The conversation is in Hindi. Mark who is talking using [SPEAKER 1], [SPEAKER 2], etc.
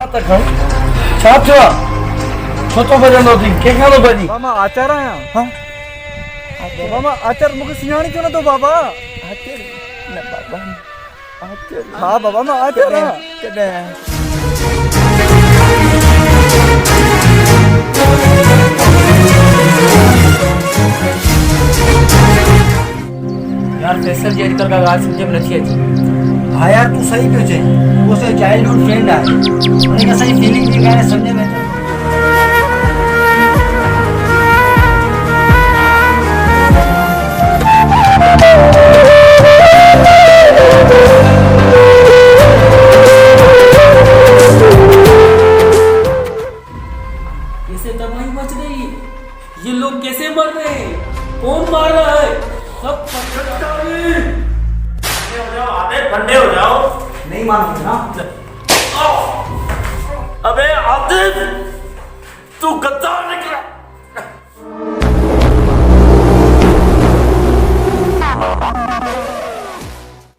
[SPEAKER 1] छोटो भजन होती के खानो बनी
[SPEAKER 2] बाबा आचार आया
[SPEAKER 1] हां
[SPEAKER 2] बाबा आचार मुके सियाणी क्यों न तो बाबा
[SPEAKER 1] आचार न बाबा आचार
[SPEAKER 2] हां बाबा मैं आचार आया
[SPEAKER 1] कदे
[SPEAKER 3] यार फैसल जी आजकल का गाल समझे में नहीं आती।
[SPEAKER 1] हाँ यार तू सही क्यों चाहिए वो से चाइल्डहुड फ्रेंड है उन्हें का सही फीलिंग भी गाने समझे में
[SPEAKER 3] कैसे तबाही मच गई, ये लोग कैसे मर रहे हैं, कौन मार रहा है, सब
[SPEAKER 4] ठंडे हो जाओ।
[SPEAKER 1] नहीं मानोगे ना
[SPEAKER 4] अबे आतिफ तू गद्दार निकला।